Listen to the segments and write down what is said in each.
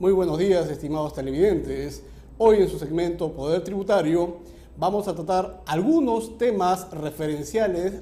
Muy buenos días, estimados televidentes. Hoy en su segmento Poder Tributario vamos a tratar algunos temas referenciales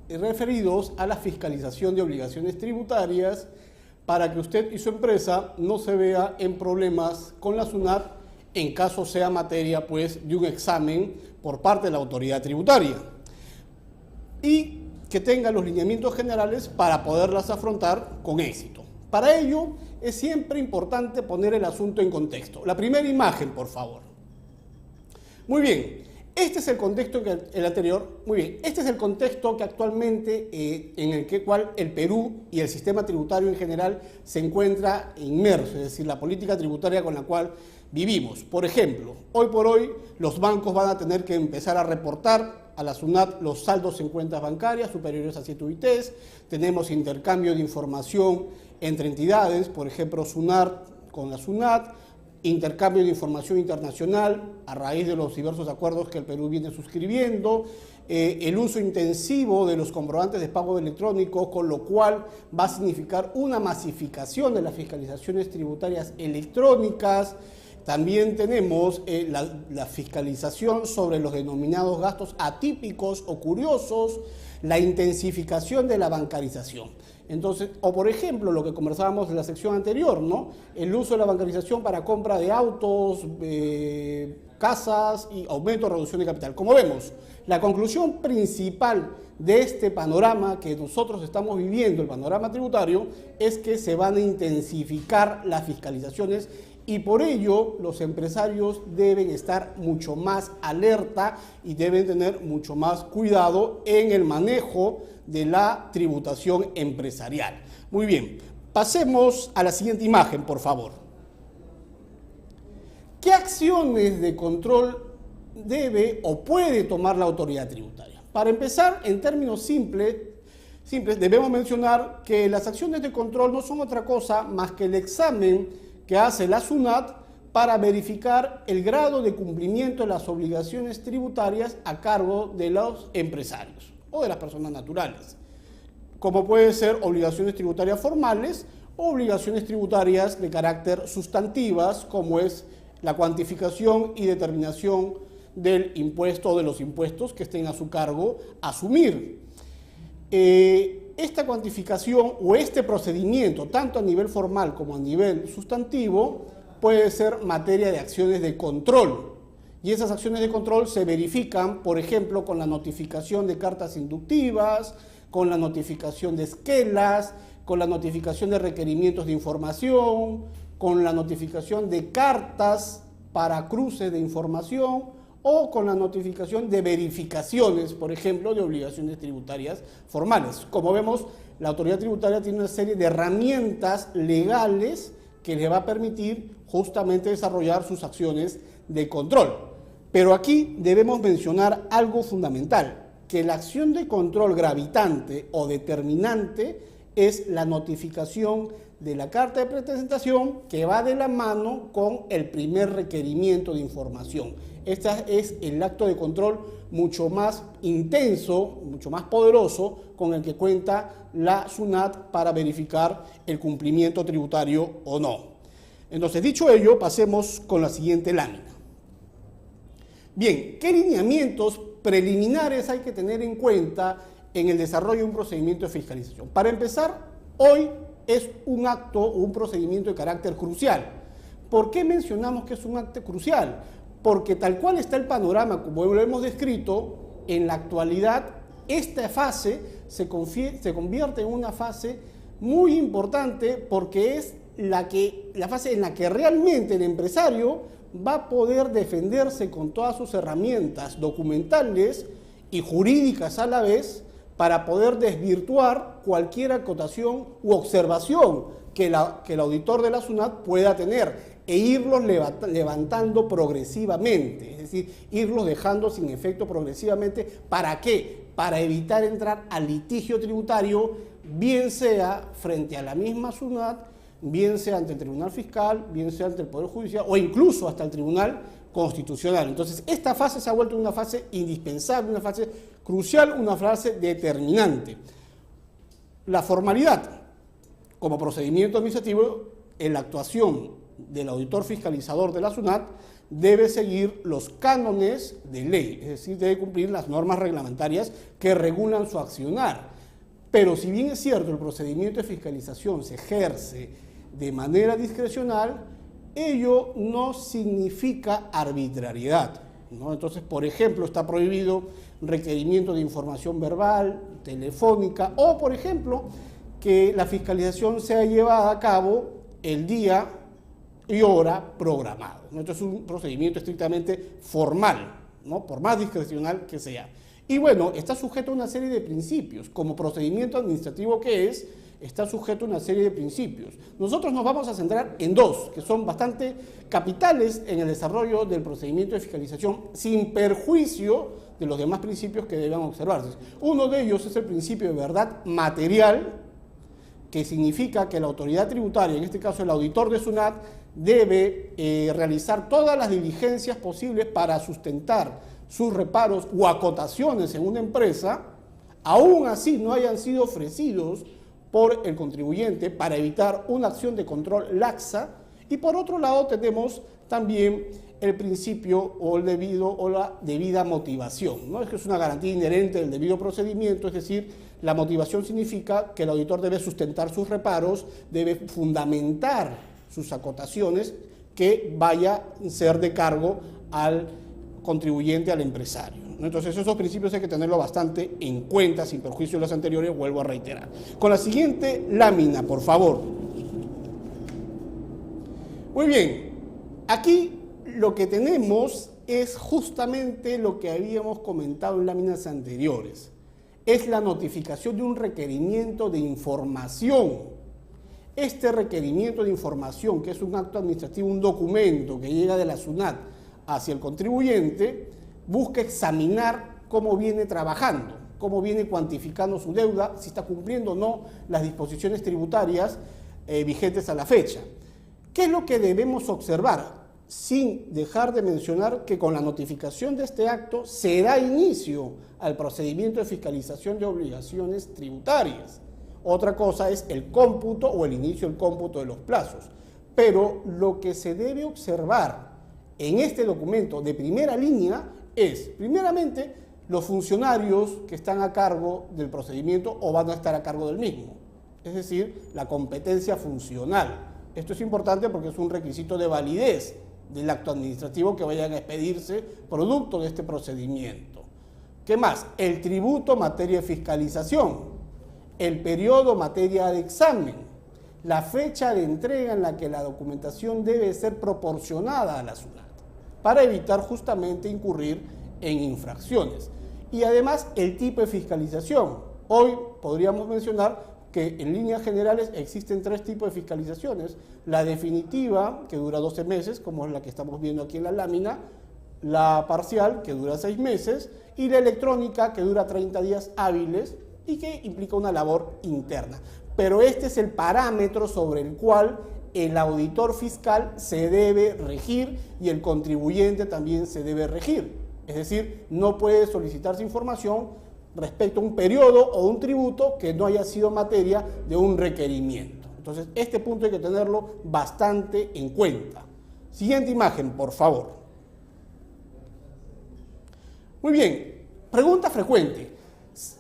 referidos a la fiscalización de obligaciones tributarias para que usted y su empresa no se vea en problemas con la SUNAT en caso sea materia pues, de un examen por parte de la autoridad tributaria y que tenga los lineamientos generales para poderlas afrontar con éxito. Para ello es siempre importante poner el asunto en contexto. La primera imagen, por favor. Muy bien, este es el contexto que el anterior. Muy bien, este es el contexto que actualmente en el cual el Perú y el sistema tributario en general se encuentra inmerso, es decir, la política tributaria con la cual vivimos. Por ejemplo, hoy por hoy los bancos van a tener que empezar a reportar a la SUNAT los saldos en cuentas bancarias superiores a 7 UITs, tenemos intercambio de información entre entidades, por ejemplo, SUNAT con la SUNAT, intercambio de información internacional a raíz de los diversos acuerdos que el Perú viene suscribiendo, el uso intensivo de los comprobantes de pago electrónicos, con lo cual va a significar una masificación de las fiscalizaciones tributarias electrónicas. También tenemos la fiscalización sobre los denominados gastos atípicos o curiosos, la intensificación de la bancarización. Entonces, o por ejemplo, lo que conversábamos en la sección anterior, ¿no? El uso de la bancarización para compra de autos, casas y aumento o reducción de capital. Como vemos, la conclusión principal de este panorama que nosotros estamos viviendo, el panorama tributario, es que se van a intensificar las fiscalizaciones y por ello los empresarios deben estar mucho más alerta y deben tener mucho más cuidado en el manejo de la tributación empresarial. Muy bien, pasemos a la siguiente imagen, por favor. ¿Qué acciones de control debe o puede tomar la autoridad tributaria? Para empezar, en términos simples, debemos mencionar que las acciones de control no son otra cosa más que el examen que hace la SUNAT para verificar el grado de cumplimiento de las obligaciones tributarias a cargo de los empresarios o de las personas naturales, como pueden ser obligaciones tributarias formales o obligaciones tributarias de carácter sustantivas, como es la cuantificación y determinación del impuesto o de los impuestos que estén a su cargo asumir. Esta cuantificación o este procedimiento, tanto a nivel formal como a nivel sustantivo, puede ser materia de acciones de control. Y esas acciones de control se verifican, por ejemplo, con la notificación de cartas inductivas, con la notificación de esquelas, con la notificación de requerimientos de información, con la notificación de cartas para cruces de información, o con la notificación de verificaciones, por ejemplo, de obligaciones tributarias formales. Como vemos, la autoridad tributaria tiene una serie de herramientas legales que le va a permitir justamente desarrollar sus acciones de control. Pero aquí debemos mencionar algo fundamental, que la acción de control gravitante o determinante es la notificación de la carta de presentación que va de la mano con el primer requerimiento de información. Este es el acto de control mucho más intenso, mucho más poderoso con el que cuenta la SUNAT para verificar el cumplimiento tributario o no. Entonces, dicho ello, pasemos con la siguiente lámina. Bien, ¿qué lineamientos preliminares hay que tener en cuenta en el desarrollo de un procedimiento de fiscalización? Para empezar, hoy es un acto o un procedimiento de carácter crucial. ¿Por qué mencionamos que es un acto crucial? Porque tal cual está el panorama, como lo hemos descrito, en la actualidad esta fase se convierte en una fase muy importante porque es la fase en la que realmente el empresario va a poder defenderse con todas sus herramientas documentales y jurídicas a la vez para poder desvirtuar cualquier acotación u observación que el auditor de la SUNAT pueda tener e irlos levantando progresivamente, es decir, irlos dejando sin efecto progresivamente. ¿Para qué? Para evitar entrar al litigio tributario, bien sea frente a la misma SUNAT, bien sea ante el Tribunal Fiscal, bien sea ante el Poder Judicial o incluso hasta el Tribunal Constitucional. Entonces, esta fase se ha vuelto una fase indispensable, una fase crucial, una fase determinante. La formalidad como procedimiento administrativo en la actuación del auditor fiscalizador de la SUNAT debe seguir los cánones de ley, es decir, debe cumplir las normas reglamentarias que regulan su accionar. Pero si bien es cierto, el procedimiento de fiscalización se ejerce de manera discrecional, ello no significa arbitrariedad, ¿no? Entonces, por ejemplo, está prohibido requerimiento de información verbal, telefónica, o, por ejemplo, que la fiscalización sea llevada a cabo el día y hora programado, ¿no? Esto es un procedimiento estrictamente formal, ¿no? Por más discrecional que sea. Y bueno, está sujeto a una serie de principios. Como procedimiento administrativo que es, está sujeto a una serie de principios. Nosotros nos vamos a centrar en dos, que son bastante capitales en el desarrollo del procedimiento de fiscalización, sin perjuicio de los demás principios que deben observarse. Uno de ellos es el principio de verdad material, que significa que la autoridad tributaria, en este caso el auditor de SUNAT, debe realizar todas las diligencias posibles para sustentar sus reparos o acotaciones en una empresa, aún así no hayan sido ofrecidos por el contribuyente, para evitar una acción de control laxa. Y por otro lado tenemos también el principio o el debido o la debida motivación, ¿no? Es que es una garantía inherente del debido procedimiento, es decir, la motivación significa que el auditor debe sustentar sus reparos, debe fundamentar sus acotaciones que vaya a ser de cargo al contribuyente, al empresario. Entonces, esos principios hay que tenerlo bastante en cuenta, sin perjuicio de los anteriores, vuelvo a reiterar. Con la siguiente lámina, por favor. Muy bien, aquí lo que tenemos es justamente lo que habíamos comentado en láminas anteriores. Es la notificación de un requerimiento de información. Este requerimiento de información, que es un acto administrativo, un documento que llega de la SUNAT hacia el contribuyente, busca examinar cómo viene trabajando, cómo viene cuantificando su deuda, si está cumpliendo o no las disposiciones tributarias vigentes a la fecha. ¿Qué es lo que debemos observar? Sin dejar de mencionar que con la notificación de este acto se da inicio al procedimiento de fiscalización de obligaciones tributarias. Otra cosa es el cómputo o el inicio del cómputo de los plazos. Pero lo que se debe observar en este documento de primera línea es, primeramente, los funcionarios que están a cargo del procedimiento o van a estar a cargo del mismo. Es decir, la competencia funcional. Esto es importante porque es un requisito de validez del acto administrativo que vayan a expedirse producto de este procedimiento. ¿Qué más? El tributo materia de fiscalización, el periodo materia de examen, la fecha de entrega en la que la documentación debe ser proporcionada a la SUNAT, para evitar justamente incurrir en infracciones. Y además el tipo de fiscalización. Hoy podríamos mencionar que en líneas generales existen tres tipos de fiscalizaciones: la definitiva, que dura 12 meses, como es la que estamos viendo aquí en la lámina, la parcial, que dura 6 meses, y la electrónica, que dura 30 días hábiles y que implica una labor interna. Pero este es el parámetro sobre el cual el auditor fiscal se debe regir y el contribuyente también se debe regir. Es decir, no puede solicitarse información respecto a un periodo o un tributo que no haya sido materia de un requerimiento. Entonces, este punto hay que tenerlo bastante en cuenta. Siguiente imagen, por favor. Muy bien, pregunta frecuente.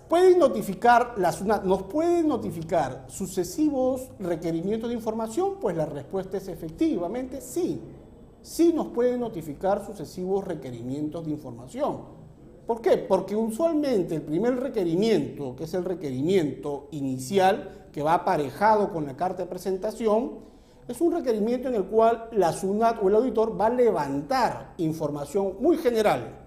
¿Pueden notificar la SUNAT, nos pueden notificar sucesivos requerimientos de información? Pues la respuesta es efectivamente sí. Sí nos pueden notificar sucesivos requerimientos de información. ¿Por qué? Porque usualmente el primer requerimiento, que es el requerimiento inicial, que va aparejado con la carta de presentación, es un requerimiento en el cual la SUNAT o el auditor va a levantar información muy general.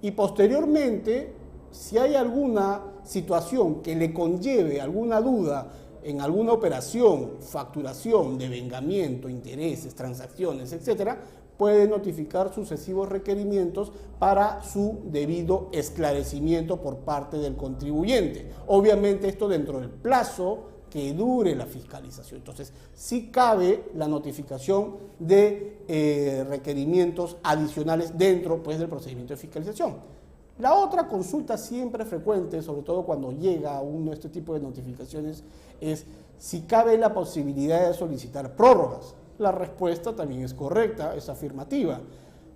Y posteriormente, si hay alguna situación que le conlleve alguna duda en alguna operación, facturación, devengamiento, intereses, transacciones, etcétera, puede notificar sucesivos requerimientos para su debido esclarecimiento por parte del contribuyente. Obviamente esto dentro del plazo que dure la fiscalización. Entonces, sí cabe la notificación de requerimientos adicionales dentro, pues, del procedimiento de fiscalización. La otra consulta siempre frecuente, sobre todo cuando llega a uno de este tipo de notificaciones, es si cabe la posibilidad de solicitar prórrogas. La respuesta también es correcta, es afirmativa.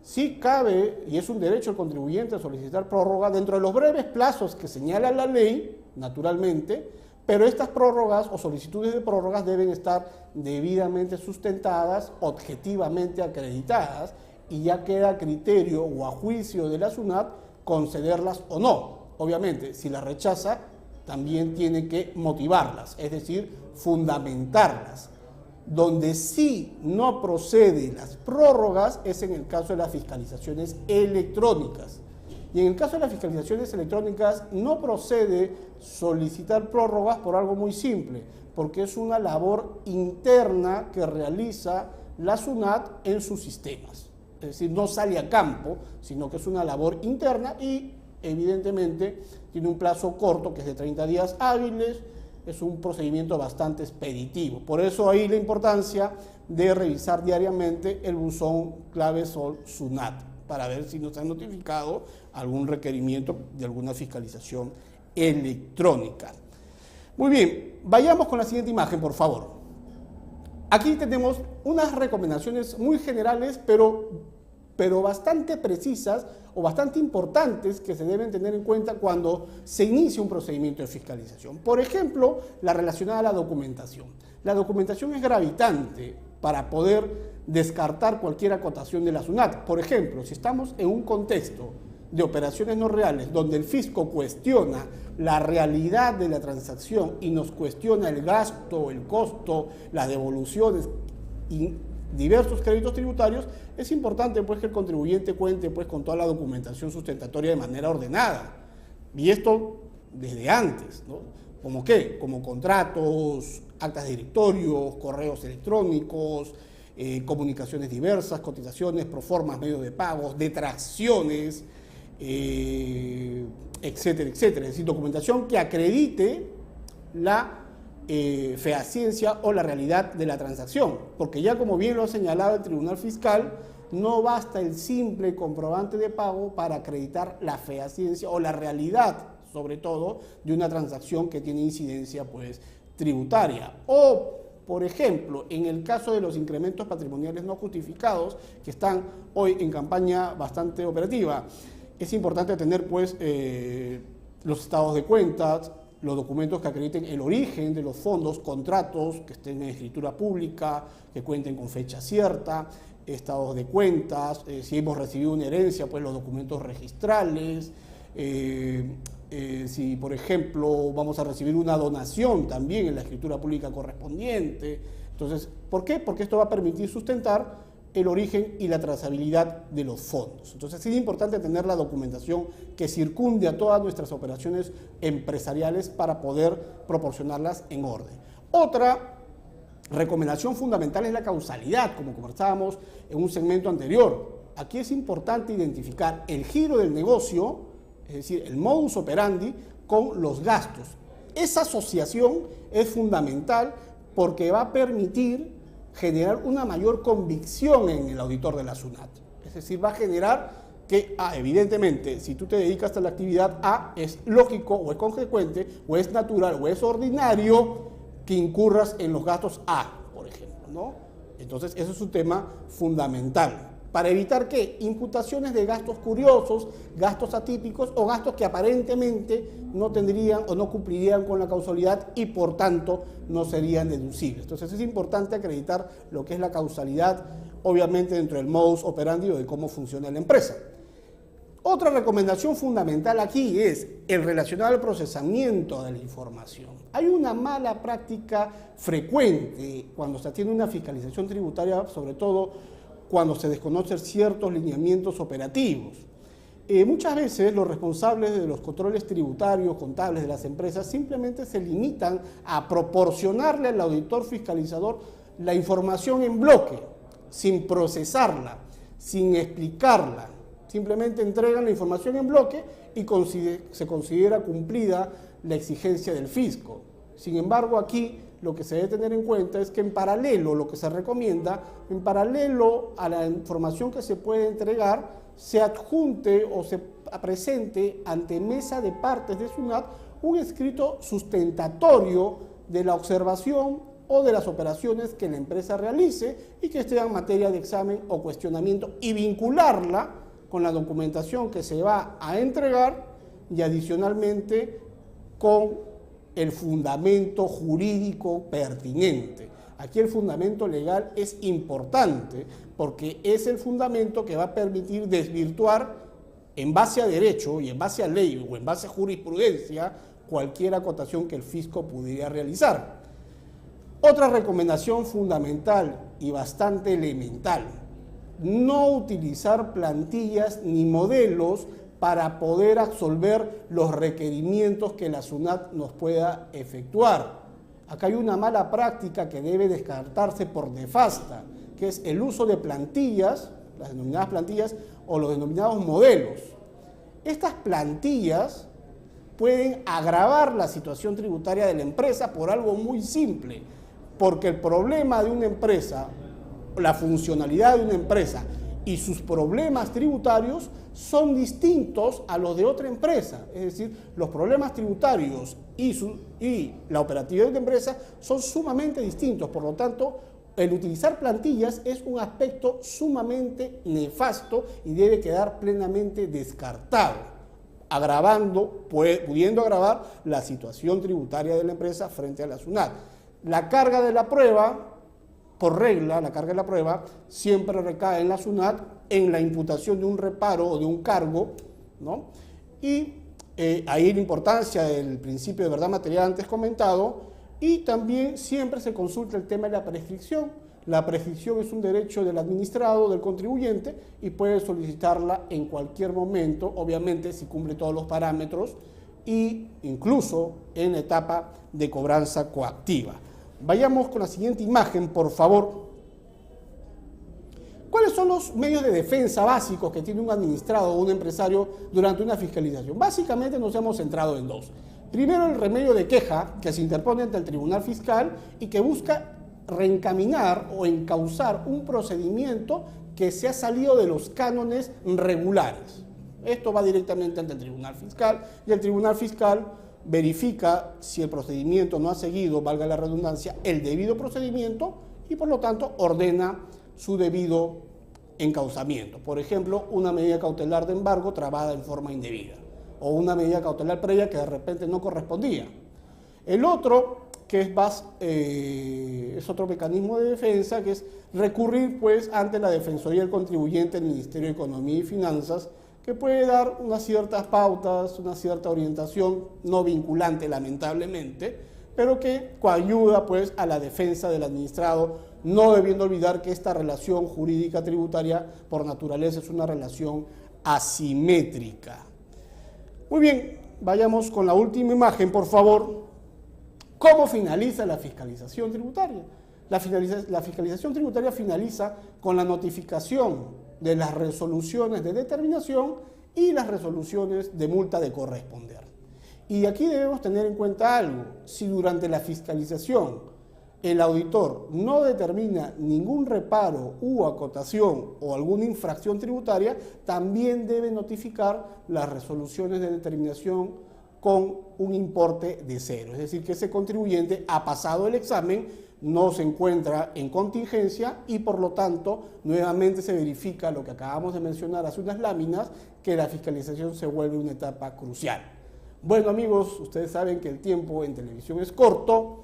Sí cabe, y es un derecho del contribuyente a solicitar prórroga dentro de los breves plazos que señala la ley, naturalmente, pero estas prórrogas o solicitudes de prórrogas deben estar debidamente sustentadas, objetivamente acreditadas, y ya queda a criterio o a juicio de la SUNAT concederlas o no. Obviamente, si las rechaza, también tiene que motivarlas, es decir, fundamentarlas. Donde sí no procede las prórrogas es en el caso de las fiscalizaciones electrónicas. Y en el caso de las fiscalizaciones electrónicas no procede solicitar prórrogas por algo muy simple, porque es una labor interna que realiza la SUNAT en sus sistemas. Es decir, no sale a campo, sino que es una labor interna y evidentemente tiene un plazo corto que es de 30 días hábiles. Es un procedimiento bastante expeditivo. Por eso ahí la importancia de revisar diariamente el buzón clave SOL SUNAT para ver si nos han notificado algún requerimiento de alguna fiscalización electrónica. Muy bien, vayamos con la siguiente imagen, por favor. Aquí tenemos unas recomendaciones muy generales, pero bastante precisas o bastante importantes que se deben tener en cuenta cuando se inicia un procedimiento de fiscalización. Por ejemplo, la relacionada a la documentación. La documentación es gravitante para poder descartar cualquier acotación de la SUNAT. Por ejemplo, si estamos en un contexto de operaciones no reales donde el fisco cuestiona la realidad de la transacción y nos cuestiona el gasto, el costo, las devoluciones y diversos créditos tributarios, es importante pues que el contribuyente cuente pues con toda la documentación sustentatoria de manera ordenada. Y esto desde antes, ¿no? ¿Cómo qué? Como contratos, actas de directorios, correos electrónicos, comunicaciones diversas, cotizaciones, proformas, medios de pagos, detracciones, etcétera, etcétera. Es decir, documentación que acredite la fehaciencia o la realidad de la transacción, porque ya como bien lo ha señalado el Tribunal Fiscal, no basta el simple comprobante de pago para acreditar la fehaciencia o la realidad, sobre todo, de una transacción que tiene incidencia pues tributaria. O, por ejemplo, en el caso de los incrementos patrimoniales no justificados, que están hoy en campaña bastante operativa, es importante tener pues los estados de cuentas, los documentos que acrediten el origen de los fondos, contratos que estén en escritura pública, que cuenten con fecha cierta, estados de cuentas, si hemos recibido una herencia, pues los documentos registrales, si por ejemplo vamos a recibir una donación también en la escritura pública correspondiente. Entonces, ¿por qué? Porque esto va a permitir sustentar el origen y la trazabilidad de los fondos. Entonces es importante tener la documentación que circunde a todas nuestras operaciones empresariales para poder proporcionarlas en orden. Otra recomendación fundamental es la causalidad, como conversábamos en un segmento anterior. Aquí es importante identificar el giro del negocio, es decir, el modus operandi, con los gastos. Esa asociación es fundamental porque va a permitir generar una mayor convicción en el auditor de la SUNAT. Es decir, va a generar que, evidentemente, si tú te dedicas a la actividad A, es lógico o es consecuente o es natural o es ordinario que incurras en los gastos A, por ejemplo, ¿no? Entonces, eso es un tema fundamental. Para evitar que imputaciones de gastos curiosos, gastos atípicos o gastos que aparentemente no tendrían o no cumplirían con la causalidad y por tanto no serían deducibles. Entonces es importante acreditar lo que es la causalidad, obviamente dentro del modus operandi o de cómo funciona la empresa. Otra recomendación fundamental aquí es el relacionado al procesamiento de la información. Hay una mala práctica frecuente cuando se tiene una fiscalización tributaria, sobre todo cuando se desconocen ciertos lineamientos operativos. Muchas veces los responsables de los controles tributarios, contables de las empresas, simplemente se limitan a proporcionarle al auditor fiscalizador la información en bloque, sin procesarla, sin explicarla. Simplemente entregan la información en bloque y se considera cumplida la exigencia del fisco. Sin embargo, aquí lo que se debe tener en cuenta es que en paralelo, lo que se recomienda, en paralelo a la información que se puede entregar, se adjunte o se presente ante mesa de partes de SUNAT un escrito sustentatorio de la observación o de las operaciones que la empresa realice y que esté en materia de examen o cuestionamiento y vincularla con la documentación que se va a entregar y adicionalmente con el fundamento jurídico pertinente. Aquí el fundamento legal es importante porque es el fundamento que va a permitir desvirtuar en base a derecho y en base a ley o en base a jurisprudencia cualquier acotación que el fisco pudiera realizar. Otra recomendación fundamental y bastante elemental: no utilizar plantillas ni modelos para poder absolver los requerimientos que la SUNAT nos pueda efectuar. Acá hay una mala práctica que debe descartarse por nefasta, que es el uso de plantillas, las denominadas plantillas o los denominados modelos. Estas plantillas pueden agravar la situación tributaria de la empresa por algo muy simple, porque el problema de una empresa, la funcionalidad de una empresa y sus problemas tributarios son distintos a los de otra empresa. Es decir, los problemas tributarios y la operatividad de la empresa son sumamente distintos. Por lo tanto, el utilizar plantillas es un aspecto sumamente nefasto y debe quedar plenamente descartado, pudiendo agravar la situación tributaria de la empresa frente a la SUNAT. La carga de la prueba, por regla, la carga de la prueba siempre recae en la SUNAT en la imputación de un reparo o de un cargo, ¿no? Y ahí la importancia del principio de verdad material antes comentado, y también siempre se consulta el tema de la prescripción. La prescripción es un derecho del administrado, del contribuyente, y puede solicitarla en cualquier momento, obviamente si cumple todos los parámetros, e incluso en la etapa de cobranza coactiva. Vayamos con la siguiente imagen, por favor. ¿Cuáles son los medios de defensa básicos que tiene un administrado o un empresario durante una fiscalización? Básicamente nos hemos centrado en dos. Primero, el remedio de queja que se interpone ante el Tribunal Fiscal y que busca reencaminar o encauzar un procedimiento que se ha salido de los cánones regulares. Esto va directamente ante el Tribunal Fiscal y el Tribunal Fiscal verifica si el procedimiento no ha seguido, valga la redundancia, el debido procedimiento y por lo tanto ordena su debido encauzamiento. Por ejemplo, una medida cautelar de embargo trabada en forma indebida o una medida cautelar previa que de repente no correspondía. El otro, que es otro mecanismo de defensa, que es recurrir pues ante la Defensoría del Contribuyente del Ministerio de Economía y Finanzas, que puede dar unas ciertas pautas, una cierta orientación, no vinculante lamentablemente, pero que coayuda pues a la defensa del administrado, no debiendo olvidar que esta relación jurídica tributaria por naturaleza es una relación asimétrica. Muy bien, vayamos con la última imagen, por favor. ¿Cómo finaliza la fiscalización tributaria? La fiscalización tributaria finaliza con la notificación de las resoluciones de determinación y las resoluciones de multa de corresponder. Y aquí debemos tener en cuenta algo: si durante la fiscalización el auditor no determina ningún reparo u acotación o alguna infracción tributaria, también debe notificar las resoluciones de determinación con un importe de cero. Es decir, que ese contribuyente ha pasado el examen, no se encuentra en contingencia y por lo tanto nuevamente se verifica lo que acabamos de mencionar hace unas láminas, que la fiscalización se vuelve una etapa crucial. Bueno amigos, ustedes saben que el tiempo en televisión es corto.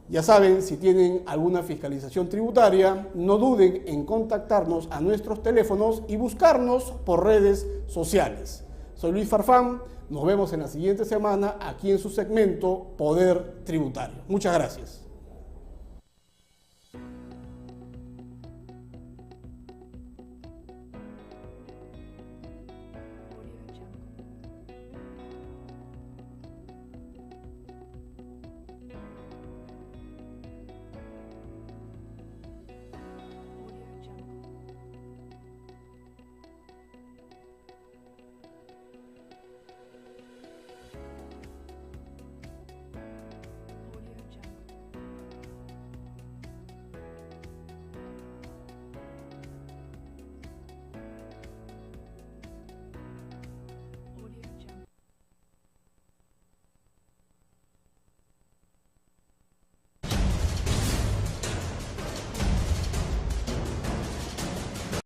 Ya saben, si tienen alguna fiscalización tributaria, no duden en contactarnos a nuestros teléfonos y buscarnos por redes sociales. Soy Luis Farfán, nos vemos en la siguiente semana aquí en su segmento Poder Tributario. Muchas gracias.